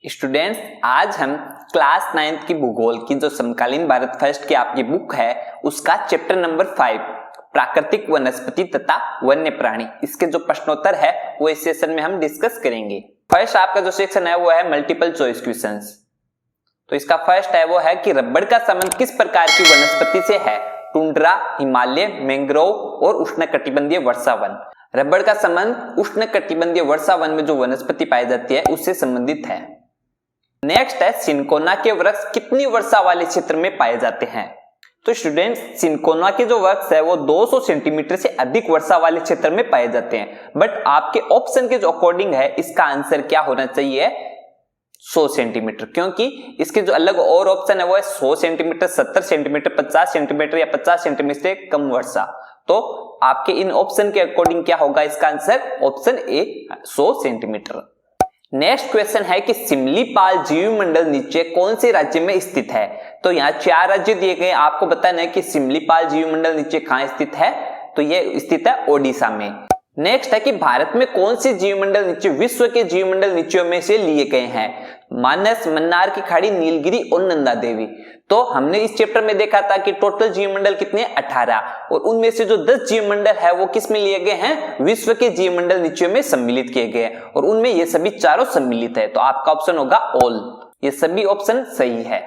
Students, आज हम class 9th की भूगोल की जो समकालीन भारत फर्स्ट की आपकी बुक है उसका चैप्टर नंबर 5 प्राकृतिक वनस्पति तथा वन्य प्राणी, इसके जो प्रश्नोत्तर है वो इस सेशन में हम डिस्कस करेंगे। फर्स्ट आपका जो सेक्शन है वो है मल्टीपल चॉइस क्वेश्चंस। तो इसका फर्स्ट है वो है कि रबड़ का संबंध किस प्रकार की वनस्पति से है? टुंड्रा, हिमालय, मैंग्रोव और उष्णकटिबंधीय वर्षा वन। रबड़ का संबंध उष्णकटिबंधीय वर्षा वन में जो वनस्पति पाई जाती है उससे संबंधित है। नेक्स्ट है सिनकोना के वृक्ष कितनी वर्षा वाले क्षेत्र में पाए जाते हैं? तो स्टूडेंट्स, सिनकोना के जो वृक्ष है वो 200 सेंटीमीटर से अधिक वर्षा वाले क्षेत्र में पाए जाते हैं। बट आपके ऑप्शन के जो अकॉर्डिंग है इसका आंसर क्या होना चाहिए? 100 सेंटीमीटर, क्योंकि इसके जो अलग और ऑप्शन है वो है 100 सेंटीमीटर, 70 सेंटीमीटर, 50 सेंटीमीटर या 50 सेंटीमीटर से कम वर्षा। तो आपके इन ऑप्शन के अकॉर्डिंग क्या होगा इसका answer? Option A 100 centimetre. Next question है कि सिमलीपाल जीव मंडल नीचे कौन से राज्य में स्थित है? तो यहाँ 4 राज्य दिए गए, आपको बताना है कि सिमलीपाल जीव मंडल नीचे कहाँ स्थित है। तो ये स्थित है ओडिशा में। नेक्स्ट है कि भारत में कौन से जीवमंडल नीचे विश्व के जीवमंडल नीचियों में से लिए गए हैं? मानस, मन्नार की खाड़ी, नीलगिरी और नंदा देवी। तो हमने इस चैप्टर में देखा था कि टोटल जीवमंडल कितने 18, और उनमें से जो 10 जीवमंडल है वो किस में लिए गए हैं? विश्व के जीवमंडल नीचियों में सम्मिलित किए गए हैं, और उनमें ये सभी चारों सम्मिलित है। तो आपका ऑप्शन होगा ऑल, ये सभी ऑप्शन सही है।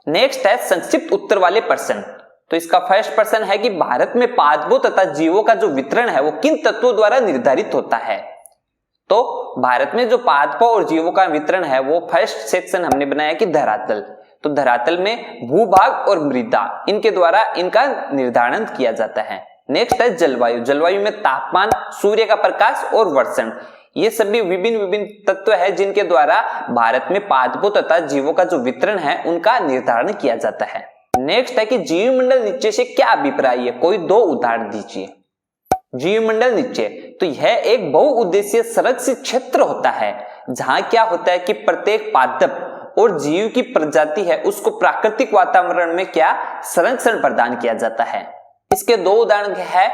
नेक्स्ट है संक्षिप्त उत्तर वाले प्रश्न। तो इसका फर्स्ट प्रश्न है कि भारत में पादपों तथा जीवों का जो वितरण है वो किन तत्वों द्वारा निर्धारित होता है? तो भारत में जो पादपों और जीवों का वितरण है वो फर्स्ट सेक्शन हमने बनाया कि धरातल। तो धरातल में भूभाग और मृदा, इनके द्वारा इनका निर्धारण किया जाता है। नेक्स्ट है जलवायु। जलवायु में तापमान, सूर्य का प्रकाश और वर्षण, ये सभी विभिन्न तत्व है जिनके द्वारा भारत में पादपों तथा जीवों का जो वितरण है उनका निर्धारण किया जाता है। नेक्स्ट है कि जीवमंडल नीचे से क्या अभिप्राय है? कोई 2 उदाहरण दीजिए। जीवमंडल नीचे, तो यह एक बहुउद्देशीय संरक्षित क्षेत्र होता है जहां क्या होता है कि प्रत्येक पादप और जीव की प्रजाति है उसको प्राकृतिक वातावरण में क्या संरक्षण प्रदान किया जाता है। इसके 2 उदाहरण है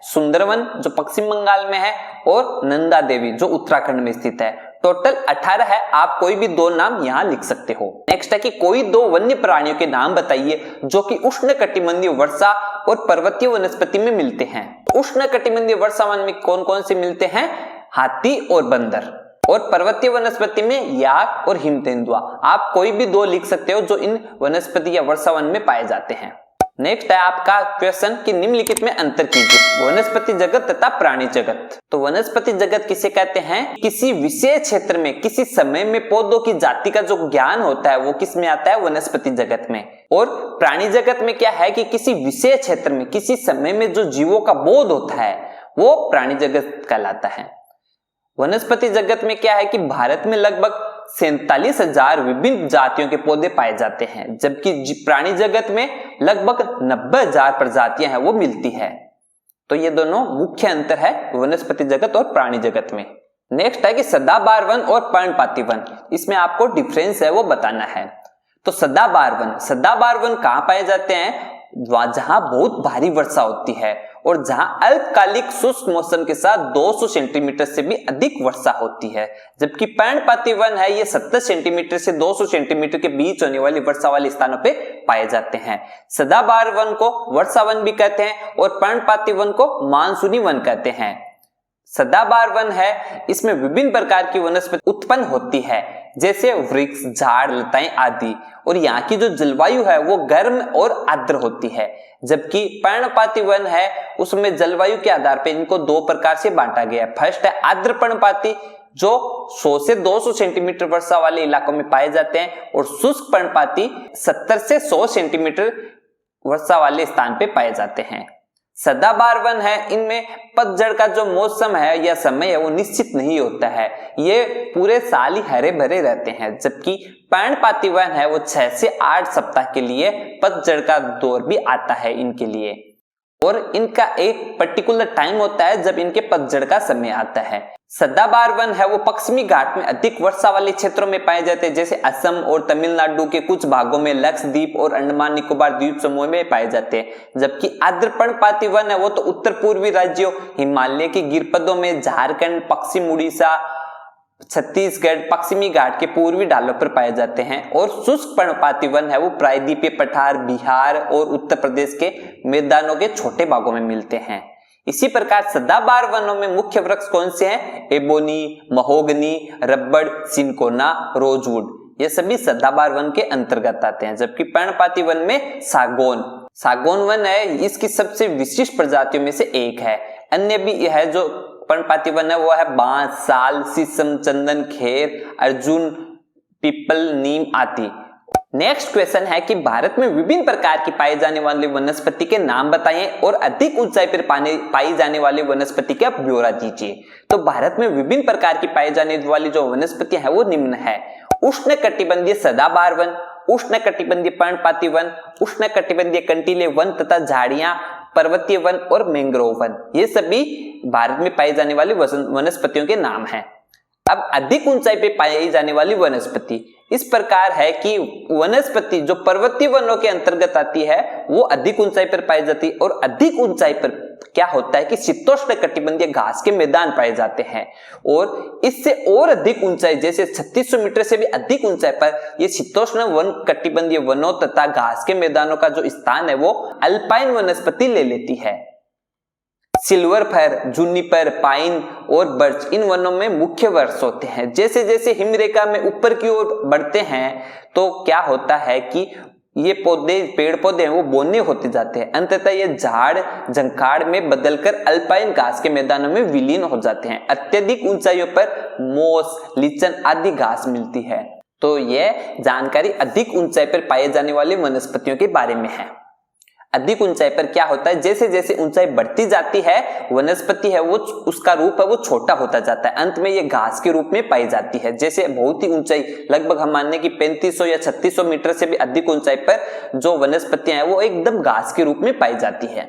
सुंदरवन जो पश्चिम बंगाल में है और नंदा देवी जो उत्तराखंड में स्थित है। टोटल 18 है, आप कोई भी 2 नाम यहां लिख सकते हो। नेक्स्ट है कि कोई 2 वन्य प्राणियों के नाम बताइए जो कि उष्णकटिबंधीय वर्षा और पर्वतीय वनस्पति में मिलते हैं। उष्णकटिबंधीय वर्षा वन में कौन कौन से मिलते हैं? हाथी और बंदर। और पर्वतीय वनस्पति में याक और हिम तेंदुआ। आप कोई भी 2 लिख सकते हो जो इन वनस्पति या वर्षा वन में पाए जाते हैं। नेक्स्ट है आपका क्वेश्चन कि निम्नलिखित में अंतर कीजिए, वनस्पति जगत तथा प्राणी जगत। तो वनस्पति जगत किसे कहते हैं? किसी विशेष क्षेत्र में किसी समय में पौधों की जाति का जो ज्ञान होता है वो किस में आता है? वनस्पति जगत में। और प्राणी जगत में क्या है कि किसी विशेष क्षेत्र में किसी समय में जो जीवों का बोध होता है वो प्राणी जगत कहलाता है। वनस्पति जगत में क्या है कि भारत में लगभग 47,000 विभिन्न जातियों के पौधे पाए जाते हैं, जबकि प्राणी जगत में लगभग 90,000 प्रजातियां हैं वो मिलती है। तो ये दोनों मुख्य अंतर है वनस्पति जगत और प्राणी जगत में। नेक्स्ट है कि सदाबहार वन और पर्णपाती वन, इसमें आपको डिफरेंस है वो बताना है। तो सदाबहार वन कहां पाए जाते हैं? जहां बहुत भारी वर्षा होती है और जहां अल्पकालिक शुष्क मौसम के साथ 200 सेंटीमीटर से भी अधिक वर्षा होती है। जबकि पर्णपाती वन है ये 70 सेंटीमीटर से 200 सेंटीमीटर के बीच होने वाली वर्षा वाले स्थानों पे पाए जाते हैं। सदाबहार वन को वर्षा वन भी कहते हैं और पर्णपाती वन को मानसूनी वन कहते हैं। सदाबहार वन है, इसमें विभिन्न प्रकार की वनस्पति उत्पन्न होती है जैसे वृक्ष, झाड़, लताएं आदि, और यहाँ की जो जलवायु है वो गर्म और आर्द्र होती है। जबकि पर्णपाती वन है उसमें जलवायु के आधार पर इनको 2 प्रकार से बांटा गया है। फर्स्ट है आर्द्र पर्णपाती जो 100 से 200 सेंटीमीटर वर्षा वाले इलाकों में पाए जाते हैं, और शुष्क पर्णपाती 70 से 100 सेंटीमीटर वर्षा वाले स्थान पे पाए जाते हैं। सदाबहार वन है, इनमें पतझड़ का जो मौसम है या समय है वो निश्चित नहीं होता है, ये पूरे साल ही हरे भरे रहते हैं। जबकि पर्णपाती वन है वो 6 से 8 सप्ताह के लिए पतझड़ का दौर भी आता है इनके लिए, और इनका एक पर्टिकुलर टाइम होता है जब इनके पतझड़ का समय आता है। सदाबहार वन है वो पश्चिमी घाट में अधिक वर्षा वाले क्षेत्रों में पाए जाते हैं, जैसे असम और तमिलनाडु के कुछ भागों में, लक्षद्वीप और अंडमान निकोबार द्वीप समूह में पाए जाते हैं। जबकि आर्द्र पर्णपाती वन है वो तो उत्तर पूर्वी राज्यों, हिमालय के गिरपदों में, झारखंड, पश्चिम उड़ीसा, छत्तीसगढ़ पश्चिमी घाट के पूर्वी ढालों पर पाए जाते हैं। और शुष्क पर्णपाती वन है वो प्रायद्वीपीय पठार, बिहार और उत्तर प्रदेश के मैदानों के छोटे भागों में मिलते हैं। इसी प्रकार सदाबहार वनों में मुख्य वृक्ष कौन से हैं? एबोनी, महोगनी, रबड़, सिनकोना, रोजवुड, ये सभी सदाबहार वन के अंतर्गत आते हैं। जबकि पर्णपाती वन में सागौन वन है, इसकी सबसे विशिष्ट प्रजातियों में से एक है। अन्य भी यह जो पर्णपाती वन है वो है बांस, साल, शीशम, चंदन, खेर, अर्जुन, पीपल, नीम आदि। नेक्स्ट क्वेश्चन है कि भारत में विभिन्न प्रकार की पाई जाने वाली वनस्पति के नाम बताइए और अधिक ऊंचाई पर पाई जाने वाली वनस्पति का ब्यौरा दीजिए। तो भारत में विभिन्न प्रकार की पाई जाने वाली जो वनस्पतियां हैं वो निम्न है: उष्णकटिबंधीय सदाबहार वन, उष्णकटिबंधीय पर्णपाती वन, उष्णकटिबंधीय कंटीले वन तथा झाड़ियां, पर्वतीय वन और मैंग्रोव वन, ये सभी भारत में पाई जाने वाली वनस्पतियों के नाम हैं। अब अधिक ऊंचाई पे पाई जाने वाली वनस्पति इस प्रकार है कि वनस्पति जो पर्वतीय वनों के अंतर्गत आती है वो अधिक ऊंचाई पर पाई जाती है। और अधिक ऊंचाई पर क्या होता है कि शीतोष्ण कटिबंधीय घास के मैदान पाए जाते हैं। और इससे और अधिक ऊंचाई जैसे 3600 मीटर से भी अधिक ऊंचाई पर ये शीतोष्ण वन कटिबंधीय वनों तथा घास के मैदानों का जो स्थान है वो अल्पाइन वनस्पति ले लेती है। सिल्वर फर, जूनिपर, पाइन और बर्च इन वनों में मुख्य वृक्ष होते हैं। जैसे जैसे हिमरेखा में ऊपर की ओर बढ़ते हैं तो क्या होता है कि ये पेड़ पौधे हैं वो बोने होते जाते हैं। अंततः ये झाड़ झंखाड़ में बदलकर अल्पाइन घास के मैदानों में विलीन हो जाते हैं। अत्यधिक ऊंचाइयों पर मोस, लीचन आदि घास मिलती है। तो यह जानकारी अधिक ऊंचाई पर पाए जाने वाली वनस्पतियों के बारे में है। अधिक ऊंचाई पर क्या होता है, जैसे जैसे ऊंचाई बढ़ती जाती है वनस्पति है वो उसका रूप है वो छोटा होता जाता है। अंत में ये घास के रूप में पाई जाती है। जैसे बहुत ही ऊंचाई लगभग हम मानने की 3500 या 3600 मीटर से भी अधिक ऊंचाई पर जो वनस्पतियां हैं वो एकदम घास के रूप में पाई जाती है।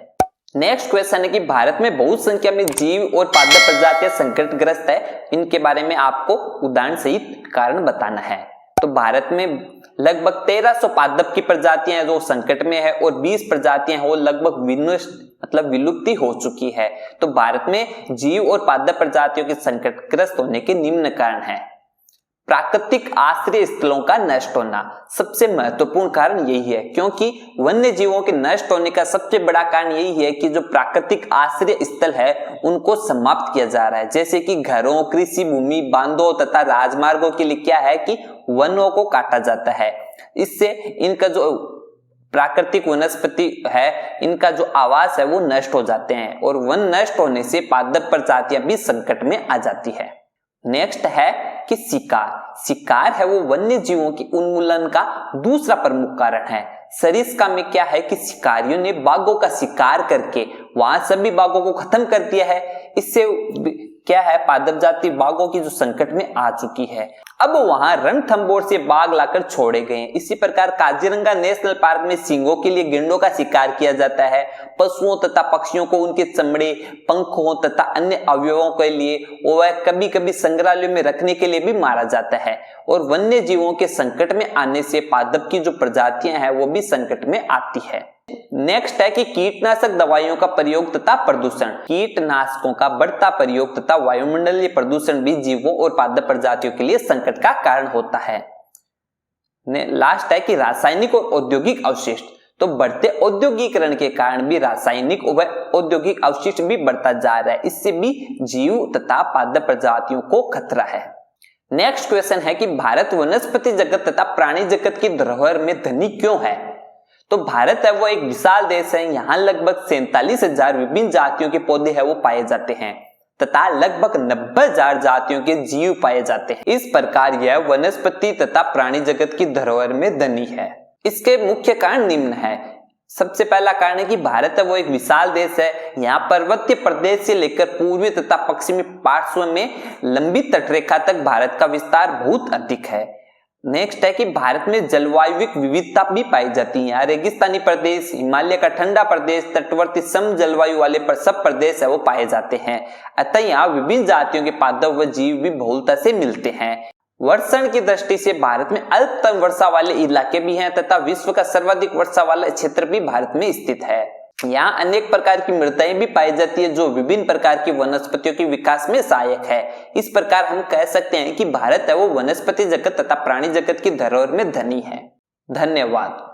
नेक्स्ट क्वेश्चन है कि भारत में बहुत संख्या में जीव और पादप प्रजातियां संकटग्रस्त है, इनके बारे में आपको उदाहरण सहित कारण बताना है। तो भारत में लगभग 1300 पादप की प्रजातियां हैं जो संकट में है और 20 प्रजातियां हैं वो लगभग विलुप्ति हो चुकी है। तो भारत में जीव और पादप प्रजातियों के संकटग्रस्त होने के निम्न कारण है। प्राकृतिक आश्रय स्थलों का नष्ट होना सबसे महत्वपूर्ण कारण यही है, क्योंकि वन्य जीवों के नष्ट होने का सबसे बड़ा कारण यही है कि जो प्राकृतिक आश्रय स्थल है उनको समाप्त किया जा रहा है। जैसे कि घरों, कृषि भूमि, बांधों तथा राजमार्गों के लिए क्या है कि वनों को काटा जाता है। इससे इनका जो प्राकृतिक वनस्पति है इनका जो आवास है वो नष्ट हो जाते हैं और वन नष्ट होने से पादप प्रजातियां भी संकट में आ जाती है। नेक्स्ट है कि शिकार है वो वन्य जीवों की उन्मूलन का दूसरा प्रमुख कारण है। सरिस्का में क्या है कि शिकारियों ने बाघों का शिकार करके वहां सभी बाघों को खत्म कर दिया है। इससे क्या है पादप जाति बाघों की जो संकट में आ चुकी है। अब वहां रणथंभौर से बाघ लाकर छोड़े गए हैं। इसी प्रकार काजीरंगा नेशनल पार्क में सींगों के लिए गेंडों का शिकार किया जाता है। पशुओं तथा पक्षियों को उनके चमड़े, पंखों तथा अन्य अवयवों के लिए और कभी कभी संग्रहालयों में रखने के लिए भी मारा जाता है। और वन्य जीवों के संकट में आने से पादप की जो प्रजातियां हैं वो भी संकट में आती है। नेक्स्ट है कि कीटनाशक दवाइयों का प्रयोग तथा प्रदूषण। कीटनाशकों का बढ़ता प्रयोग तथा वायुमंडलीय प्रदूषण भी जीवों और पादप प्रजातियों के लिए संकट का कारण होता है। लास्ट है कि रासायनिक और औद्योगिक अवशिष्ट। तो बढ़ते औद्योगिकरण के कारण भी रासायनिक व औद्योगिक अवशिष्ट भी बढ़ता जा रहा है। इससे भी जीव तथा पादप प्रजातियों को खतरा है। नेक्स्ट क्वेश्चन है कि भारत वनस्पति जगत तथा प्राणी जगत की धरोहर में धनी क्यों है। तो भारत है वो एक विशाल देश है। यहाँ लगभग 47,000 विभिन्न जातियों के पौधे हैं वो पाए जाते हैं तथा लगभग 90,000 जातियों के जीव पाए जाते हैं। इस प्रकार यह वनस्पति तथा प्राणी जगत की धरोहर में धनी है। इसके मुख्य कारण निम्न है। सबसे पहला कारण है कि भारत है वो एक विशाल देश है। यहाँ पर्वतीय प्रदेश से लेकर पूर्वी तथा पश्चिमी पार्श्व में लंबी तटरेखा तक भारत का विस्तार बहुत अधिक है। नेक्स्ट है कि भारत में जलवायु विविधता भी पाई जाती है। यहाँ रेगिस्तानी प्रदेश, हिमालय का ठंडा प्रदेश, तटवर्ती सम जलवायु वाले सब प्रदेश है वो पाए जाते हैं। अतः यहाँ विभिन्न जातियों के पादप व जीव भी बहुलता से मिलते हैं। वर्षण की दृष्टि से भारत में अल्पतम वर्षा वाले इलाके भी हैं तथा विश्व का सर्वाधिक वर्षा वाला क्षेत्र भी भारत में स्थित है। यहाँ अनेक प्रकार की मृदाएं भी पाई जाती है जो विभिन्न प्रकार की वनस्पतियों के विकास में सहायक है। इस प्रकार हम कह सकते हैं कि भारत है वो वनस्पति जगत तथा प्राणी जगत की धरोहर में धनी है। धन्यवाद।